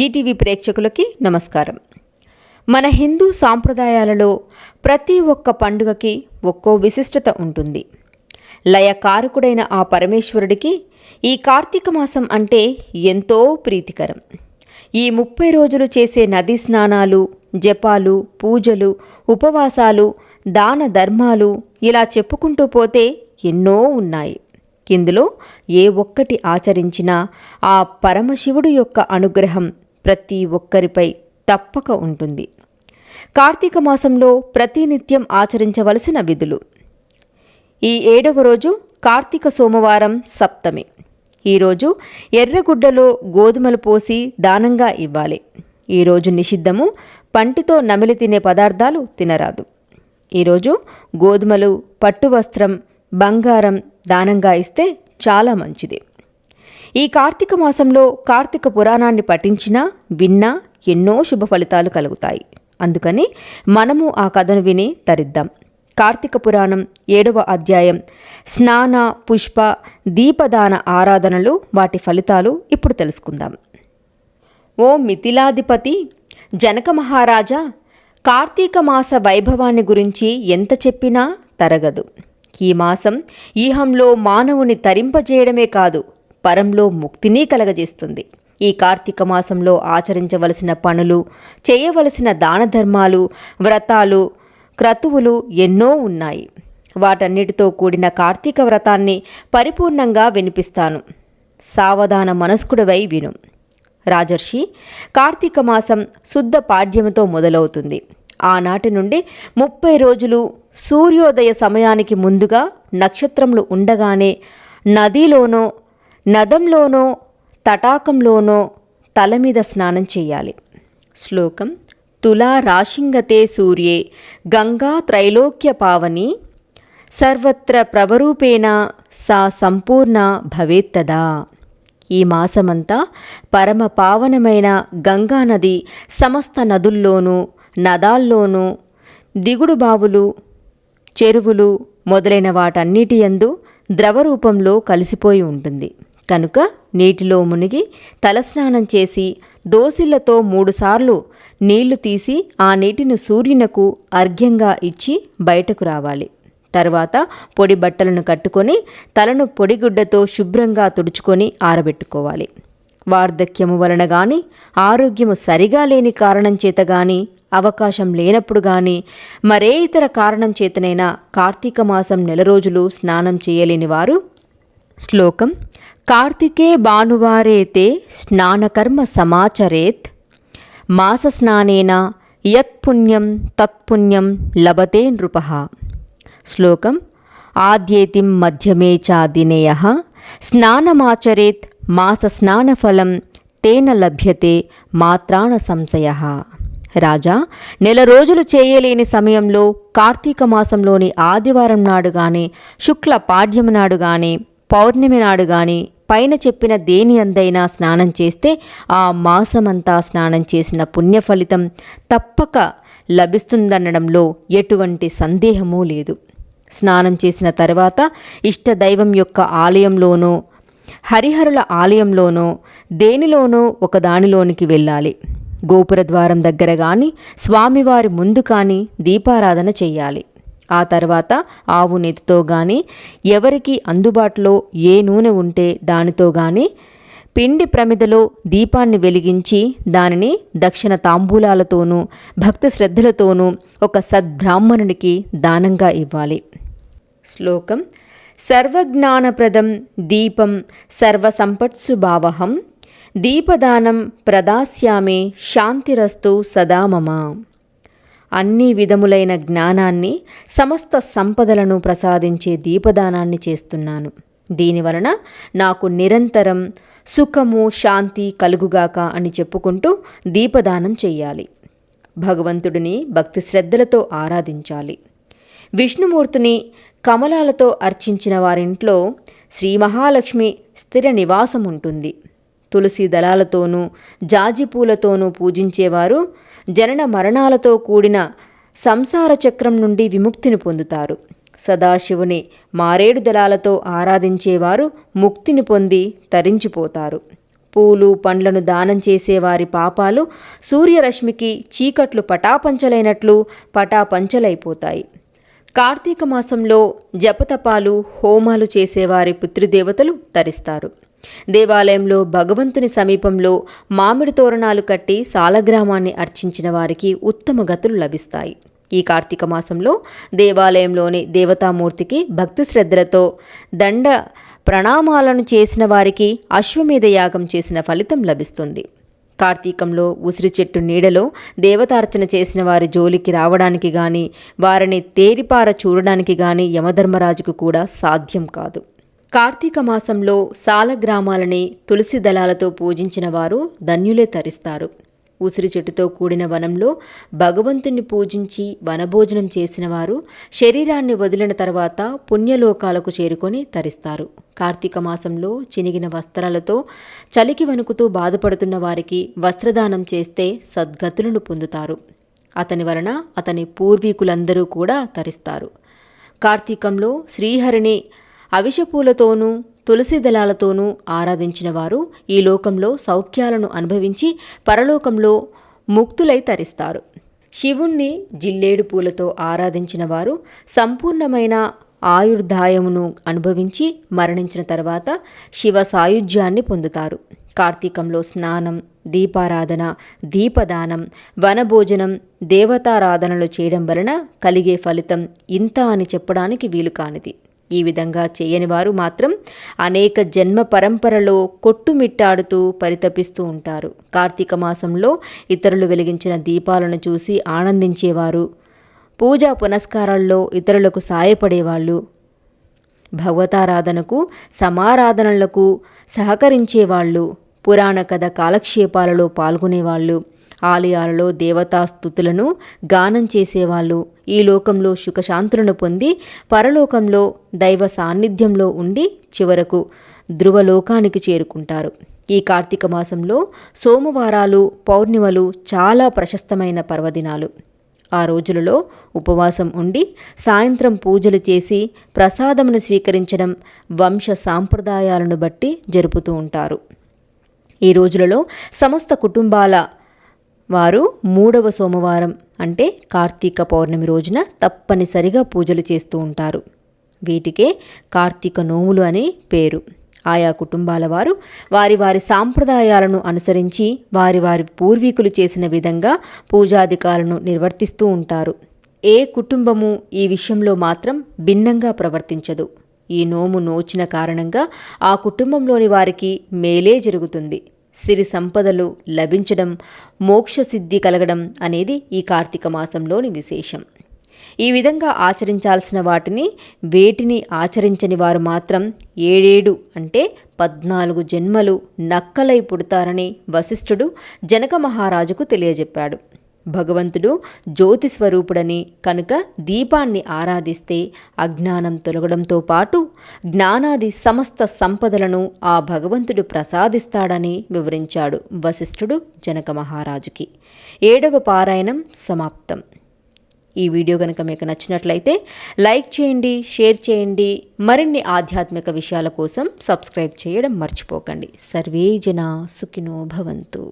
Zee TV ప్రేక్షకులకి నమస్కారం. మన హిందూ సాంప్రదాయాలలో ప్రతి ఒక్క పండుగకి ఒక్కో విశిష్టత ఉంటుంది. లయకారకుడైన ఆ పరమేశ్వరుడికి ఈ కార్తీక మాసం అంటే ఎంతో ప్రీతికరం. ఈ 30 రోజులు చేసే నదీ స్నానాలు, జపాలు, పూజలు, ఉపవాసాలు, దాన ధర్మాలు ఇలా చెప్పుకుంటూ పోతే ఎన్నో ఉన్నాయి. ఇందులో ఏ ఒక్కటి ఆచరించినా ఆ పరమశివుడు యొక్క అనుగ్రహం ప్రతి ఒక్కరిపై తప్పక ఉంటుంది. కార్తీక మాసంలో ప్రతినిత్యం ఆచరించవలసిన విధులు. ఈ 7వ రోజు కార్తీక సోమవారం సప్తమి. ఈరోజు ఎర్రగుడ్డలో గోధుమలు పోసి దానంగా ఇవ్వాలి. ఈరోజు నిషిద్ధము, పంటితో నమిలి తినే పదార్థాలు తినరాదు. ఈరోజు గోధుమలు, పట్టు వస్త్రం, బంగారం దానంగా ఇస్తే చాలా మంచిది. ఈ కార్తీక మాసంలో కార్తీక పురాణాన్ని పఠించినా విన్నా ఎన్నో శుభ ఫలితాలు కలుగుతాయి. అందుకని మనము ఆ కథను విని తరిద్దాం. కార్తీక పురాణం 7వ అధ్యాయం స్నాన, పుష్ప, దీపదాన ఆరాధనలు, వాటి ఫలితాలు ఇప్పుడు తెలుసుకుందాం. ఓ మిథిలాధిపతి జనక మహారాజా, కార్తీక మాస వైభవాన్ని గురించి ఎంత చెప్పినా తరగదు. ఈ మాసం ఈహంలో మానవుని తరింపజేయడమే కాదు, పరంలో ముక్తిని కలగజేస్తుంది. ఈ కార్తీక మాసంలో ఆచరించవలసిన పనులు, చేయవలసిన దాన ధర్మాలు, వ్రతాలు, క్రతువులు ఎన్నో ఉన్నాయి. వాటన్నిటితో కూడిన కార్తీక వ్రతాన్ని పరిపూర్ణంగా వినిపిస్తాను. సావధాన మనస్కుడివై విను. రాజర్షి, కార్తీక మాసం శుద్ధ పాడ్యముతో మొదలవుతుంది. ఆనాటి నుండి 30 రోజులు సూర్యోదయ సమయానికి ముందుగా నక్షత్రములు ఉండగానే నదిలోనో, నదంలోనో, తటాకంలోనో తల మీద స్నానం చేయాలి. శ్లోకం: తులా రాశింగతే సూర్యే గంగా త్రైలోక్య పావని సర్వత్ర ప్రవరూపేణ సా సంపూర్ణ భవేత్తదా. ఈ మాసమంతా పరమ పావనమైన గంగానది సమస్త నదుల్లోనూ, నదాల్లోనూ, దిగుడు బావులు, చెరువులు మొదలైన వాటన్నిటి యందు ద్రవరూపంలో కలిసిపోయి ఉంటుంది. కనుక నీటిలో మునిగి తలస్నానం చేసి దోసిళ్లతో 3 సార్లు నీళ్లు తీసి ఆ నీటిని సూర్యునకు అర్ఘ్యంగా ఇచ్చి బయటకు రావాలి. తర్వాత పొడి బట్టలను కట్టుకొని తలను పొడిగుడ్డతో శుభ్రంగా తుడుచుకొని ఆరబెట్టుకోవాలి. వార్ధక్యము వలన గాని, ఆరోగ్యము సరిగా లేని కారణం చేత గాని, అవకాశం లేనప్పుడు గాని, మరే ఇతర కారణం చేతనైనా కార్తీక మాసం 1 రోజులు స్నానం చేయలేని వారు శ్లోకం: కార్తికే భానువారేతే స్నానకర్మ సమాచరేత్ మాస స్నానేన యత్పుణ్యం తత్పుణ్యం లభతే నృపః. శ్లోకం: ఆద్యేతిం మధ్యమే చ దినేయః స్నానమాచరేత్ మాస స్నానఫలం తేన లభ్యతే మాత్రాణ సంశయః. రాజా, 1 రోజులు చేయలేని సమయంలో కార్తీక మాసంలోని ఆదివారం నాడు గాని, శుక్ల పాడ్యము నాడు గాని, పౌర్ణమి నాడు గాని పైన చెప్పిన దేని అందైనా స్నానం చేస్తే ఆ మాసమంతా స్నానం చేసిన పుణ్యఫలితం తప్పక లభిస్తుందనడంలో ఎటువంటి సందేహమూ లేదు. స్నానం చేసిన తర్వాత ఇష్టదైవం యొక్క ఆలయంలోనో, హరిహరుల ఆలయంలోనో దేనిలోనో ఒక దానిలోనికి వెళ్ళాలి. గోపురద్వారం దగ్గర కానీ, స్వామివారి ముందు కానీ దీపారాధన చెయ్యాలి. ఆ తర్వాత ఆవు నెతితో కానీ, ఎవరికి అందుబాటులో ఏ నూనె ఉంటే దానితో కానీ పిండి ప్రమిదలో దీపాన్ని వెలిగించి దానిని దక్షిణ తాంబూలాలతోనూ భక్తి శ్రద్ధలతోనూ ఒక సద్బ్రాహ్మణునికి దానంగా ఇవ్వాలి. శ్లోకం: సర్వజ్ఞానప్రదం దీపం సర్వసంపత్సు భావహం దీపదానం ప్రదాస్యామే శాంతిరస్తు సదా మమ. అన్ని విధములైన జ్ఞానాన్ని, సమస్త సంపదలను ప్రసాదించే దీపదానాన్ని చేస్తున్నాను. దీనివలన నాకు నిరంతరం సుఖము, శాంతి కలుగుగాక అని చెప్పుకుంటూ దీపదానం చెయ్యాలి. భగవంతుడిని భక్తి శ్రద్ధలతో ఆరాధించాలి. విష్ణుమూర్తిని కమలాలతో అర్చించిన వారింట్లో శ్రీ మహాలక్ష్మి స్థిర నివాసం ఉంటుంది. తులసి దళాలతోనూ, జాజి పూలతోనూ పూజించేవారు జనన మరణాలతో కూడిన సంసార చక్రం నుండి విముక్తిని పొందుతారు. సదాశివుని మారేడు దళాలతో ఆరాధించేవారు ముక్తిని పొంది తరించిపోతారు. పూలు పండ్లను దానం చేసేవారి పాపాలు సూర్యరశ్మికి చీకట్లు పటాపంచలైనట్లు పటాపంచలైపోతాయి. కార్తీక మాసంలో జపతపాలు హోమాలు చేసేవారి పితృదేవతలు తరిస్తారు. దేవాలయంలో భగవంతుని సమీపంలో మామిడి తోరణాలు కట్టి సాలగ్రామాన్ని అర్చించిన వారికి ఉత్తమ గతులు లభిస్తాయి. ఈ కార్తీక మాసంలో దేవాలయంలోని దేవతామూర్తికి భక్తి శ్రద్ధలతో దండ ప్రణామాలను చేసిన వారికి అశ్వమేధ యాగం చేసిన ఫలితం లభిస్తుంది. కార్తీకంలో ఉసిరి చెట్టు నీడలో దేవతార్చన చేసిన వారి జోలికి రావడానికి గాని వారిని తేరిపార చూడడానికి గాని యమధర్మరాజుకు కూడా సాధ్యం కాదు. కార్తీక మాసంలో సాలగ్రామాలని తులసి దళాలతో పూజించిన వారు ధన్యులే తరిస్తారు. ఉసిరి చెట్టుతో కూడిన వనంలో భగవంతుని పూజించి వనభోజనం చేసిన వారు శరీరాన్ని వదిలిన తర్వాత పుణ్యలోకాలకు చేరుకొని తరిస్తారు. కార్తీక మాసంలో చినిగిన వస్త్రాలతో చలికి వణుకుతూ బాధపడుతున్న వారికి వస్త్రదానం చేస్తే సద్గతులను పొందుతారు. అతని వలన అతని పూర్వీకులందరూ కూడా తరిస్తారు. కార్తీకంలో శ్రీహరిని అవిషపూలతోనూ తులసి దళాలతోనూ ఆరాధించిన వారు ఈ లోకంలో సౌఖ్యాలను అనుభవించి పరలోకంలో ముక్తులై తరిస్తారు. శివుణ్ణి జిల్లేడు పూలతో ఆరాధించిన వారు సంపూర్ణమైన ఆయుర్దాయమును అనుభవించి మరణించిన తర్వాత శివ సాయుధ్యాన్ని పొందుతారు. కార్తీకంలో స్నానం, దీపారాధన, దీపదానం, వనభోజనం, దేవతారాధనలు చేయడం వలన కలిగే ఫలితం ఇంత అని చెప్పడానికి వీలు కానిది. ఈ విధంగా చేయని వారు మాత్రం అనేక జన్మ పరంపరలో కొట్టుమిట్టాడుతూ పరితపిస్తూ ఉంటారు. కార్తీక మాసంలో ఇతరులు వెలిగించిన దీపాలను చూసి ఆనందించేవారు, పూజా పునస్కారాల్లో ఇతరులకు సాయపడేవాళ్ళు, భగవతారాధనకు సమారాధనలకు సహకరించేవాళ్ళు, పురాణ కథ కాలక్షేపాలలో పాల్గొనేవాళ్ళు, ఆలయాలలో దేవతాస్తుతులను గానం చేసేవాళ్ళు ఈ లోకంలో సుఖశాంతులను పొంది పరలోకంలో దైవ సాన్నిధ్యంలో ఉండి చివరకు ధ్రువలోకానికి చేరుకుంటారు. ఈ కార్తీక మాసంలో సోమవారాలు, పౌర్ణిమలు చాలా ప్రశస్తమైన పర్వదినాలు. ఆ రోజులలో ఉపవాసం ఉండి సాయంత్రం పూజలు చేసి ప్రసాదమును స్వీకరించడం వంశ సాంప్రదాయాలను బట్టి జరుపుతూ ఉంటారు. ఈ రోజులలో సమస్త కుటుంబాల వారు 3వ సోమవారం అంటే కార్తీక పౌర్ణమి రోజున తప్పనిసరిగా పూజలు చేస్తూ ఉంటారు. వీటికే కార్తీక నోములు అని పేరు. ఆయా కుటుంబాల వారు వారి వారి సాంప్రదాయాలను అనుసరించి వారి వారి పూర్వీకులు చేసిన విధంగా పూజాధికాలను నిర్వర్తిస్తూ ఉంటారు. ఏ కుటుంబము ఈ విషయంలో మాత్రం భిన్నంగా ప్రవర్తించదు. ఈ నోము నోచిన కారణంగా ఆ కుటుంబంలోని వారికి మేలే జరుగుతుంది. సిరి సంపదలు లభించడం, మోక్షసిద్ధి కలగడం అనేది ఈ కార్తీక మాసంలోని విశేషం. ఈ విధంగా ఆచరించాల్సిన వాటిని వేటిని ఆచరించని వారు మాత్రం 7 అంటే 14 జన్మలు నక్కలై పుడతారని వశిష్ఠుడు జనక మహారాజుకు తెలియజెప్పాడు. భగవంతుడు జ్యోతి స్వరూపుడని కనుక దీపాన్ని ఆరాధిస్తే అజ్ఞానం తొలగడంతో పాటు జ్ఞానాది సమస్త సంపదలను ఆ భగవంతుడు ప్రసాదిస్తాడని వివరించాడు వశిష్ఠుడు జనక మహారాజుకి. 7వ పారాయణం సమాప్తం. ఈ వీడియో కనుక మీకు నచ్చినట్లయితే లైక్ చేయండి, షేర్ చేయండి. మరిన్ని ఆధ్యాత్మిక విషయాల కోసం సబ్స్క్రైబ్ చేయడం మర్చిపోకండి. సర్వే జనా సుఖినో భవంతు.